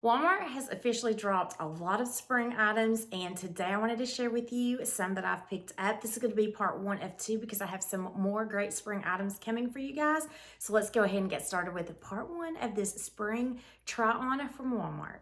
Walmart has officially dropped a lot of spring items, and today I wanted to share with you some that I've picked up. This is going to be part 1 of 2 because I have some more great spring items coming for you guys. So let's go ahead and get started with part 1 of this spring try-on from Walmart.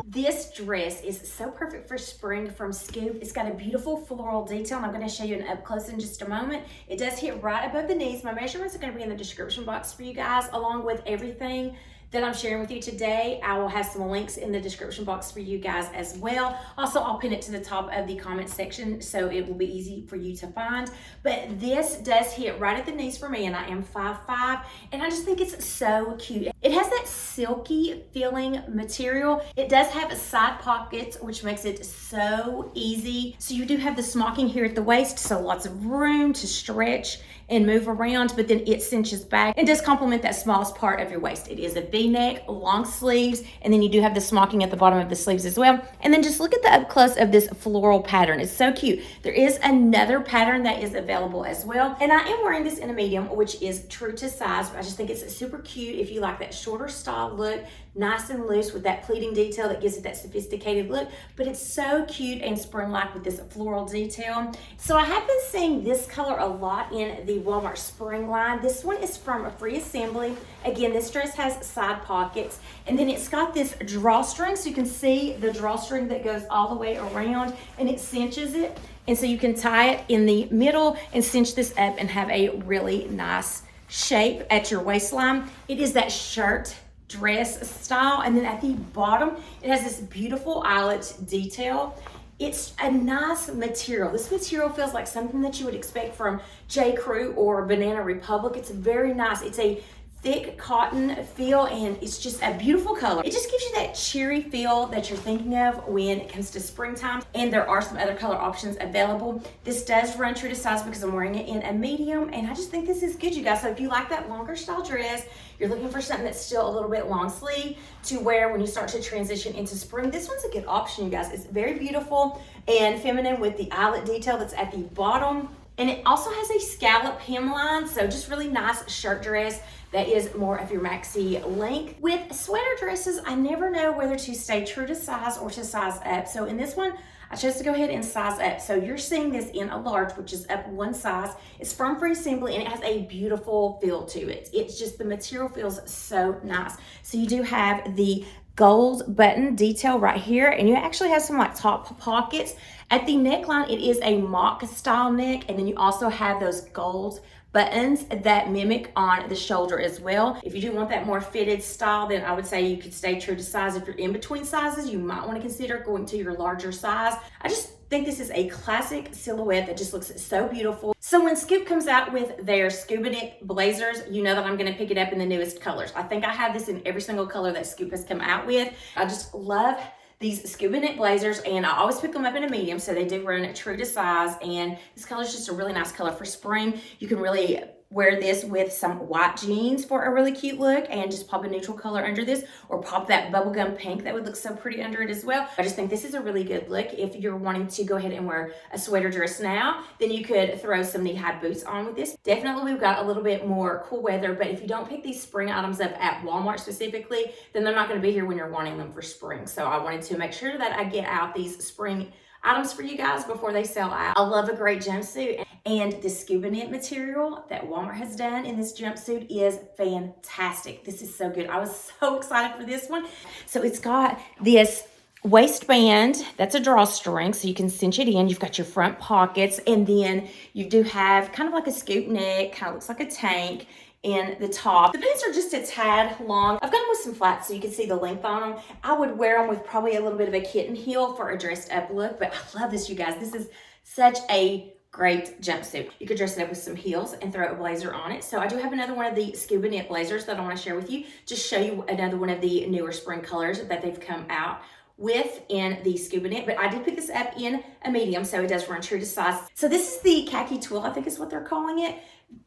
This dress is so perfect for spring from Scuba. It's got a beautiful floral detail, and I'm going to show you an up close in just a moment. It does hit right above the knees. My measurements are going to be in the description box for you guys, along with everything that I'm sharing with you today. I will have some links in the description box for you guys as well. Also, I'll pin it to the top of the comment section so it will be easy for you to find. But this does hit right at the knees for me, and I am 5'5", and I just think it's so cute. It has that silky feeling material. It does have side pockets, which makes it so easy. So you do have the smocking here at the waist, so lots of room to stretch and move around, but then it cinches back and does complement that smallest part of your waist. It is a V-neck, long sleeves, and then you do have the smocking at the bottom of the sleeves as well. And then just look at the up close of this floral pattern. It's so cute. There is another pattern that is available as well, and I am wearing this in a medium, which is true to size. I just think it's super cute if you like that shorter style look, nice and loose with that pleating detail that gives it that sophisticated look, but it's so cute and spring-like with this floral detail. So I have been seeing this color a lot in the Walmart spring line. This one is from a Free Assembly. Again, this dress has side pockets, and then it's got this drawstring, so you can see the drawstring that goes all the way around, and it cinches it, and so you can tie it in the middle and cinch this up and have a really nice shape at your waistline. It is that shirt dress style, and then at the bottom it has this beautiful eyelet detail. It's a nice material. This material feels like something that you would expect from J. Crew or Banana Republic. It's very nice. It's a thick cotton feel, and it's just a beautiful color. It just gives you that cheery feel that you're thinking of when it comes to springtime, and there are some other color options available. This does run true to size because I'm wearing it in a medium, and I just think this is good, you guys. So if you like that longer style dress, you're looking for something that's still a little bit long sleeve to wear when you start to transition into spring, this one's a good option, you guys. It's very beautiful and feminine with the eyelet detail that's at the bottom. And it also has a scallop hemline, so just really nice shirt dress that is more of your maxi length. With sweater dresses, I never know whether to stay true to size or to size up. So in this one, I chose to go ahead and size up. So you're seeing this in a large, which is up one size. It's from Free Assembly, and it has a beautiful feel to it. It's just, the material feels so nice. So you do have the gold button detail right here, and you actually have some like top pockets. At the neckline, it is a mock style neck, and then you also have those gold buttons that mimic on the shoulder as well. If you do want that more fitted style, then I would say you could stay true to size. If you're in between sizes, you might want to consider going to your larger size. I just think this is a classic silhouette that just looks so beautiful. So when Scoop comes out with their Scuba knit blazers, you know that I'm going to pick it up in the newest colors. I think I have this in every single color that Scoop has come out with. I just love these Scuba knit blazers, and I always pick them up in a medium, so they do run true to size, and this color is just a really nice color for spring. You can really wear this with some white jeans for a really cute look, and just pop a neutral color under this, or pop that bubblegum pink that would look so pretty under it as well. I just think this is a really good look. If you're wanting to go ahead and wear a sweater dress now, then you could throw some knee-high boots on with this. Definitely we've got a little bit more cool weather, but if you don't pick these spring items up at Walmart specifically, then they're not going to be here when you're wanting them for spring. So I wanted to make sure that I get out these spring items for you guys before they sell out. I love a great jumpsuit, and the Scuba knit material that Walmart has done in this jumpsuit is fantastic. This is so good. I was so excited for this one. So it's got this waistband that's a drawstring, so you can cinch it in. You've got your front pockets, and then you do have kind of like a scoop neck, kind of looks like a tank in the top. The pants are just a tad long. I've got them with some flats so you can see the length on them. I would wear them with probably a little bit of a kitten heel for a dressed up look, but I love this, you guys. This is such a great jumpsuit. You could dress it up with some heels and throw a blazer on it. So I do have another one of the Scuba knit blazers that I want to share with you. Just show you another one of the newer spring colors that they've come out in the Scuba knit, but I did pick this up in a medium, so it does run true to size. So this is the khaki twill, I think is what they're calling it,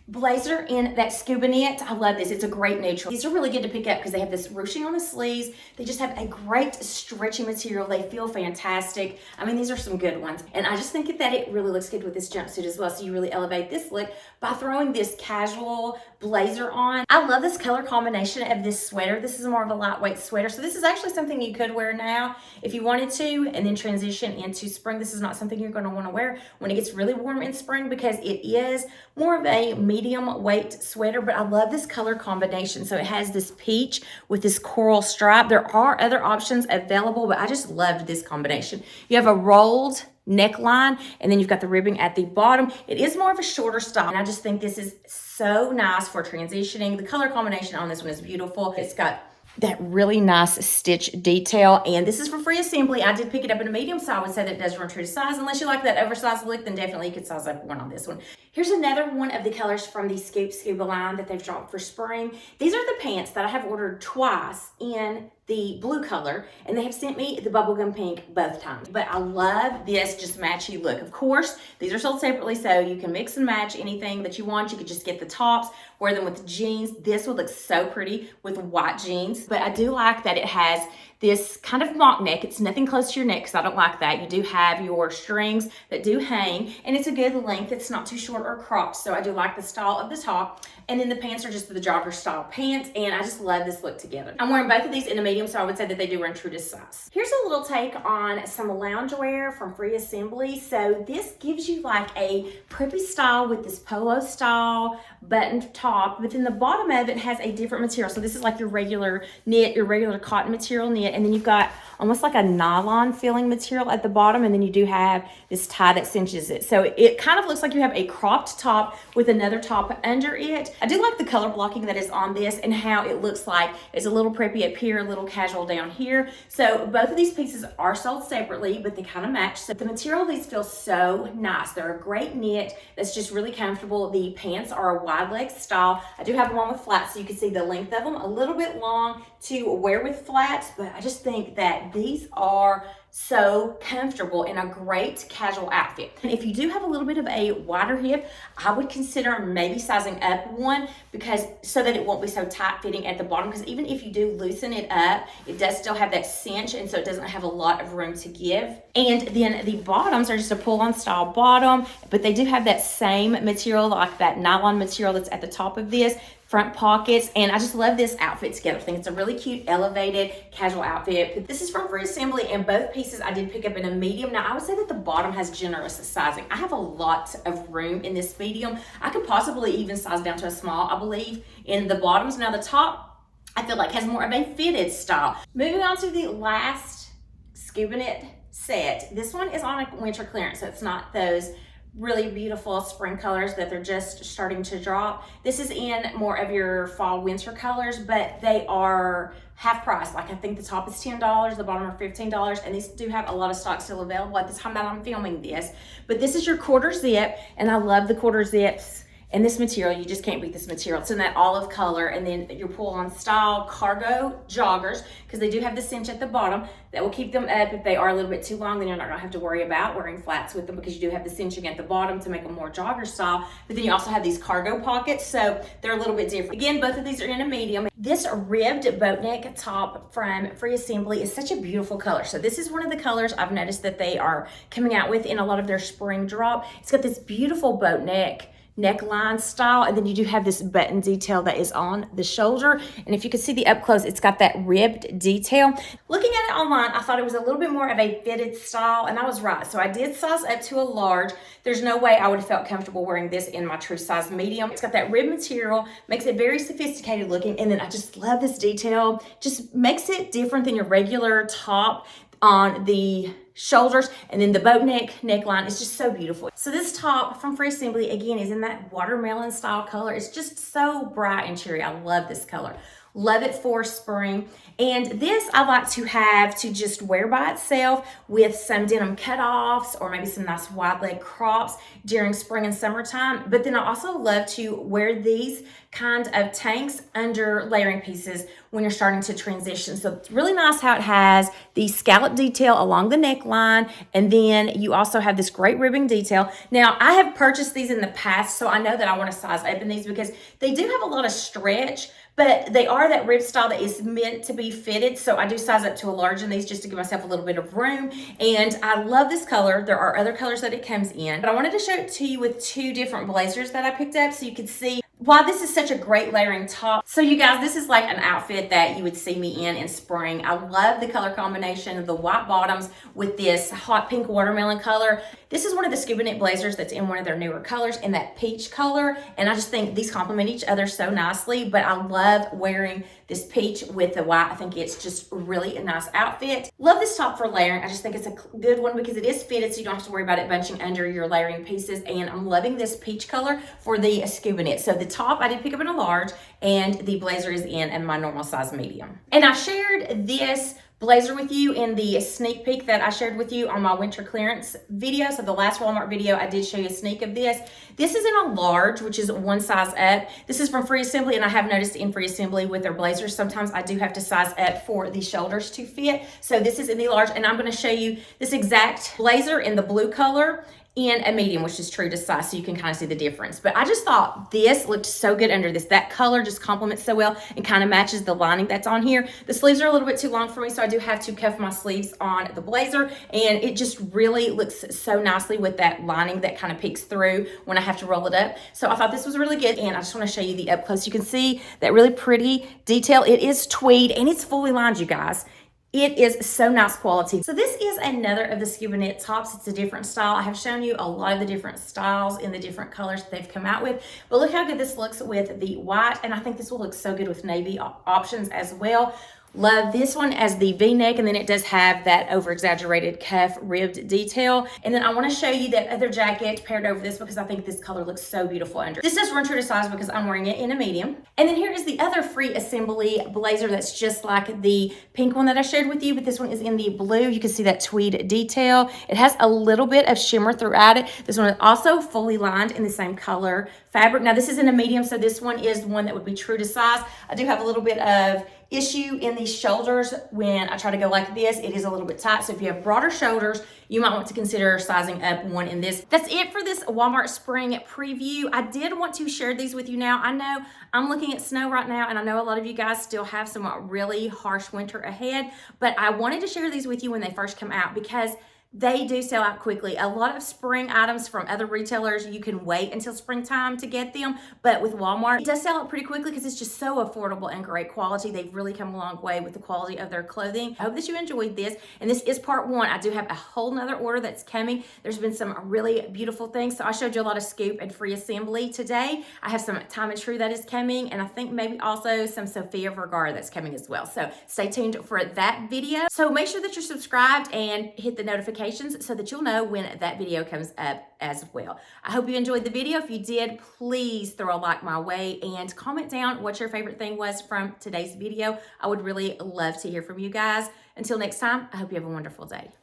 blazer in that Scuba knit. I love this. It's a great neutral. These are really good to pick up because they have this ruching on the sleeves. They just have a great stretchy material. They feel fantastic. I mean, these are some good ones. And I just think that it really looks good with this jumpsuit as well. So you really elevate this look by throwing this casual blazer on. I love this color combination of this sweater. This is more of a lightweight sweater. So this is actually something you could wear now if you wanted to, and then transition into spring. This is not something you're going to want to wear when it gets really warm in spring because it is more of a medium weight sweater, but I love this color combination. So it has this peach with this coral stripe. There are other options available, but I just loved this combination. You have a rolled neckline, and then you've got the ribbing at the bottom. It is more of a shorter style, and I just think this is so nice for transitioning. The color combination on this one is beautiful. It's got that really nice stitch detail, and this is for free assembly. I did pick it up in a medium, so I would say that it does run true to size. Unless you like that oversized look, then definitely you could size up one on this one. Here's another one of the colors from the Scuba line that they've dropped for spring. These are the pants that I have ordered twice in the blue color, and they have sent me the bubblegum pink both times. But I love this just matchy look. Of course, these are sold separately, so you can mix and match anything that you want. You could just get the tops, wear them with jeans. This would look so pretty with white jeans. But I do like that it has this kind of mock neck. It's nothing close to your neck, because I don't like that. You do have your strings that do hang, and it's a good length. It's not too short or cropped, so I do like the style of the top. And then the pants are just the jogger style pants, and I just love this look together. I'm wearing both of these in a medium, so I would say that they do run true to size. Here's a little take on some loungewear from Free Assembly. So this gives you like a preppy style with this polo style buttoned top, but then the bottom of it has a different material. So this is like your regular knit, your regular cotton material knit, and then you've got almost like a nylon feeling material at the bottom, and then you do have this tie that cinches it. So it kind of looks like you have a cropped top with another top under it. I do like the color blocking that is on this and how it looks like it's a little preppy up here, a little casual down here. So both of these pieces are sold separately, but they kind of match. So the material of these feels so nice. They're a great knit that's just really comfortable. The pants are a wide leg style. I do have them on with flats, so you can see the length of them, a little bit long to wear with flats, but I just think that these are so comfortable in a great casual outfit. And if you do have a little bit of a wider hip, I would consider maybe sizing up one, because so that it won't be so tight fitting at the bottom, because even if you do loosen it up, it does still have that cinch, and so it doesn't have a lot of room to give. And then the bottoms are just a pull-on style bottom, but they do have that same material, like that nylon material that's at the top of this, front pockets, and I just love this outfit together. I think it's a really cute, elevated, casual outfit. This is from Free Assembly, and both pieces I did pick up in a medium. Now, I would say that the bottom has generous sizing. I have a lot of room in this medium. I could possibly even size down to a small, I believe, in the bottoms. Now, the top, I feel like, has more of a fitted style. Moving on to the last Scuba knit set. This one is on a winter clearance, so it's not those really beautiful spring colors that they're just starting to drop. This is in more of your fall winter colors, but they are half price. Like, I think the top is $10, the bottom are $15, and these do have a lot of stock still available at the time that I'm filming this. But this is your quarter zip, and I love the quarter zips. And this material, you just can't beat this material. It's in that olive color, and then your pull-on style cargo joggers, because they do have the cinch at the bottom that will keep them up. If they are a little bit too long, then you're not gonna have to worry about wearing flats with them, because you do have the cinching at the bottom to make them more jogger style. But then you also have these cargo pockets, so they're a little bit different. Again, both of these are in a medium. This ribbed Boatneck top from Free Assembly is such a beautiful color. So this is one of the colors I've noticed that they are coming out with in a lot of their spring drop. It's got this beautiful Boatneck neckline style, and then you do have this button detail that is on the shoulder, and if you can see the up close, it's got that ribbed detail. Looking at it online, I thought it was a little bit more of a fitted style, and I was right. So I did size up to a large. There's no way I would have felt comfortable wearing this in my true size medium. It's got that rib material, makes it very sophisticated looking, and then I just love this detail. Just makes it different than your regular top on the shoulders, and then the Boatneck neckline is just so beautiful. So this top from Free Assembly, again, is in that watermelon style color. It's just so bright and cheery. I love this color. Love it for spring. And this I like to have to just wear by itself with some denim cutoffs or maybe some nice wide leg crops during spring and summertime. But then I also love to wear these kind of tanks under layering pieces when you're starting to transition. So it's really nice how it has the scallop detail along the neckline, and then you also have this great ribbing detail. Now, I have purchased these in the past, so I know that I want to size up in these because they do have a lot of stretch, but they are that rib style that is meant to be fitted. So I do size up to a large in these just to give myself a little bit of room. And I love this color. There are other colors that it comes in, but I wanted to show it to you with two different blazers that I picked up so you could see why this is such a great layering top. So you guys, this is like an outfit that you would see me in spring. I love the color combination of the white bottoms with this hot pink watermelon color. This is one of the Scuba knit blazers that's in one of their newer colors in that peach color. And I just think these complement each other so nicely, but I love wearing this peach with the white. I think it's just really a nice outfit. Love this top for layering. I just think it's a good one because it is fitted, so you don't have to worry about it bunching under your layering pieces. And I'm loving this peach color for the Scuba knit. So the top I did pick up in a large, and the blazer is in my normal size medium. And I shared this blazer with you in the sneak peek that I shared with you on my winter clearance video. So the last Walmart video, I did show you a sneak of this. This is in a large, which is one size up. This is from Free Assembly, and I have noticed in Free Assembly with their blazers, sometimes I do have to size up for the shoulders to fit. So this is in the large, and I'm going to show you this exact blazer in the blue color in a medium, which is true to size, so you can kind of see the difference. But I just thought this looked so good under this. That color just complements so well and kind of matches the lining that's on here. The sleeves are a little bit too long for me, so I do have to cuff my sleeves on the blazer, and it just really looks so nicely with that lining that kind of peeks through when I have to roll it up. So I thought this was really good, and I just want to show you the up close. You can see that really pretty detail. It is tweed, and it's fully lined, you guys. It is so nice quality. So this is another of the Scuba knit tops. It's a different style. I have shown you a lot of the different styles in the different colors that they've come out with, but look how good this looks with the white, and I think this will look so good with navy options as well. Love this one as the V-neck, and then it does have that over-exaggerated cuff ribbed detail. And then I want to show you that other jacket paired over this because I think this color looks so beautiful under. This does run true to size because I'm wearing it in a medium. And then here is the other Free Assembly blazer that's just like the pink one that I shared with you, but this one is in the blue. You can see that tweed detail. It has a little bit of shimmer throughout it. This one is also fully lined in the same color fabric. Now this is in a medium, so this one is one that would be true to size. I do have a little bit of issue in these shoulders when I try to go like this. It is a little bit tight, so if you have broader shoulders, you might want to consider sizing up one in this. That's it for this Walmart spring preview. I did want to share these with you now. I know I'm looking at snow right now, and I know a lot of you guys still have some really harsh winter ahead, but I wanted to share these with you when they first come out because they do sell out quickly. A lot of spring items from other retailers, you can wait until springtime to get them, but with Walmart, it does sell out pretty quickly because it's just so affordable and great quality. They've really come a long way with the quality of their clothing. I hope that you enjoyed this, and this is part one. I do have a whole nother order that's coming. There's been some really beautiful things. So I showed you a lot of Scoop and Free Assembly today. I have some Time and True that is coming, and I think maybe also some Sophia Vergara that's coming as well. So stay tuned for that video. So make sure that you're subscribed and hit the notifications so that you'll know when that video comes up as well. I hope you enjoyed the video. If you did, please throw a like my way and comment down what your favorite thing was from today's video. I would really love to hear from you guys. Until next time, I hope you have a wonderful day.